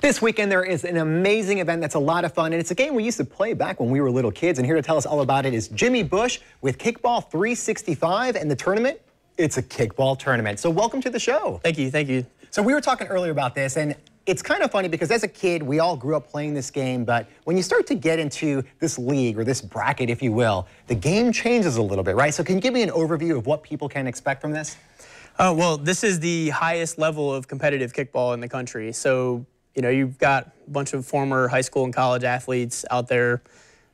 This weekend, there is an amazing event that's a lot of fun, and it's a game we used to play back when we were little kids. And here to tell us all about it is Jimmy Bush with Kickball 365 and the tournament. It's a kickball tournament. So welcome to the show. Thank you, thank you. So we were talking earlier about this, and it's kind of funny because as a kid, we all grew up playing this game, but when you start to get into this league or this bracket, if you will, the game changes a little bit, right? So can you give me an overview of what people can expect from this? Well, this is the highest level of competitive kickball in the country. So, you know, you've got a bunch of former high school and college athletes out there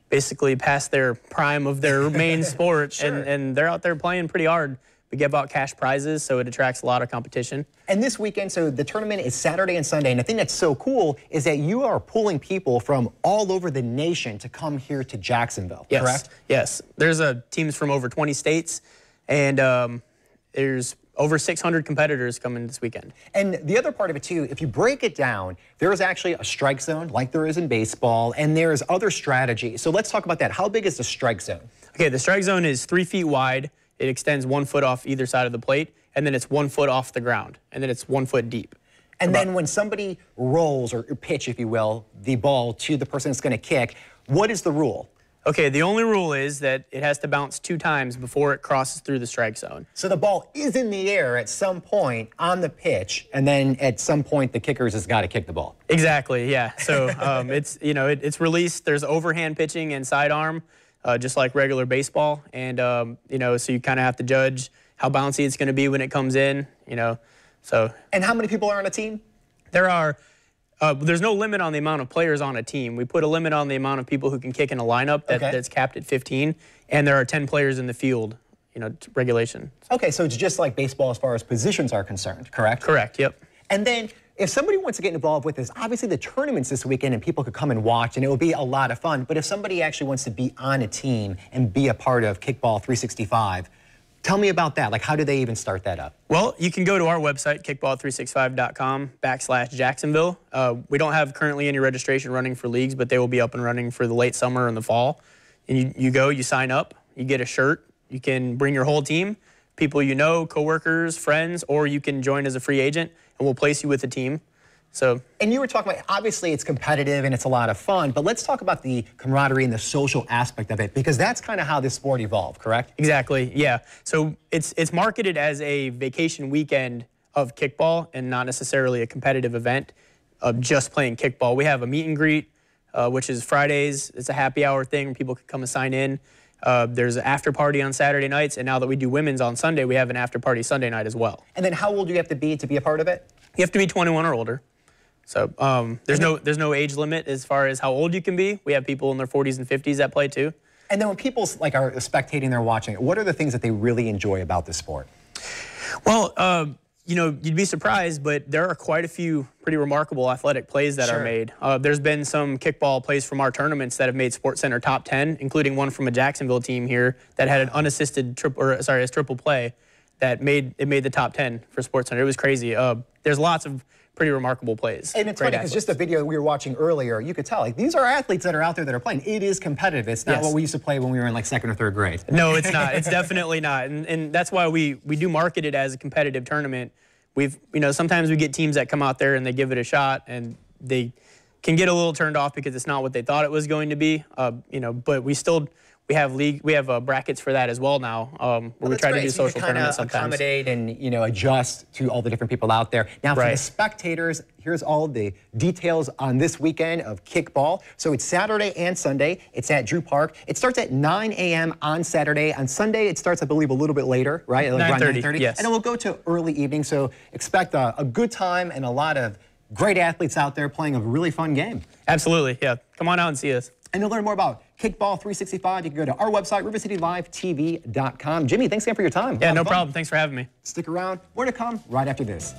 basically past their prime of their main sport, Sure. and they're out there playing pretty hard. We give out cash prizes, so it attracts a lot of competition. And this weekend, so the tournament is Saturday and Sunday, and the thing that's so cool is that you are pulling people from all over the nation to come here to Jacksonville, Yes. correct? Yes. There's teams from over 20 states, and there's over 600 competitors coming this weekend. And the other part of it, too, if you break it down, there is actually a strike zone like there is in baseball, and there's other strategies. So let's talk about that. How big is the strike zone? Okay, the strike zone is 3 feet wide. It extends 1 foot off either side of the plate, and then it's 1 foot off the ground, and then it's 1 foot deep. And then when somebody rolls or pitch, if you will, the ball to the person that's going to kick, what is the rule? Okay, the only rule is that it has to bounce 2 times before it crosses through the strike zone. So the ball is in the air at some point on the pitch, and then at some point the kickers has got to kick the ball. Exactly, yeah. So it's, you know, it's released. There's overhand pitching and sidearm, just like regular baseball. And, you know, so you kind of have to judge how bouncy it's going to be when it comes in, you know. So. And how many people are on a team? There are. There's no limit on the amount of players on a team. We put a limit on the amount of people who can kick in a lineup that's capped at 15, and there are 10 players in the field, you know, regulation. Okay, so it's just like baseball as far as positions are concerned, correct? Correct, yep. And then if somebody wants to get involved with this, obviously the tournament's this weekend and people could come and watch and it will be a lot of fun, but if somebody actually wants to be on a team and be a part of Kickball 365, tell me about that. Like, how do they even start that up? Well, you can go to our website, kickball365.com/Jacksonville. We don't have currently any registration running for leagues, but they will be up and running for the late summer and the fall. And you go, you sign up, you get a shirt, you can bring your whole team, people you know, coworkers, friends, or you can join as a free agent, and we'll place you with a team. So. And you were talking about, obviously it's competitive and it's a lot of fun, but let's talk about the camaraderie and the social aspect of it, because that's kind of how this sport evolved, correct? Exactly, yeah. So it's marketed as a vacation weekend of kickball and not necessarily a competitive event of just playing kickball. We have a meet and greet, which is Fridays. It's a happy hour thing where people can come and sign in. There's an after party on Saturday nights, and now that we do women's on Sunday, we have an after party Sunday night as well. And then how old do you have to be a part of it? You have to be 21 or older. So there's no age limit as far as how old you can be. We have people in their 40s and 50s that play too. And then when people like are spectating, they're watching it, what are the things that they really enjoy about the sport? Well, you know, you'd be surprised, but there are quite a few pretty remarkable athletic plays that are made. There's been some kickball plays from our tournaments that have made SportsCenter top 10, including one from a Jacksonville team here that had an unassisted triple play that made the top 10 for SportsCenter. It was crazy. There's lots of pretty remarkable plays. And it's funny because just the video that we were watching earlier, you could tell, like, these are athletes that are out there that are playing. It is competitive. It's not what we used to play when we were in like 2nd or 3rd grade. No, it's not. It's definitely not. And that's why we do market it as a competitive tournament. You know, sometimes we get teams that come out there and they give it a shot and they can get a little turned off because it's not what they thought it was going to be. You know, but we have brackets for that as well now, where we try to do social tournaments sometimes. Accommodate and, you know, adjust to all the different people out there. Now for the spectators, here's all the details on this weekend of kickball. So it's Saturday and Sunday. It's at Drew Park. It starts at 9 a.m. on Saturday. On Sunday, it starts, I believe, a little bit later, right? 9:30, yes. And it will go to early evening. So expect a good time and a lot of great athletes out there playing a really fun game. Absolutely, yeah. Come on out and see us. And to learn more about Kickball 365, you can go to our website, rivercitylivetv.com. Jimmy, thanks again for your time. Yeah, no problem. Thanks for having me. Stick around. More to come right after this.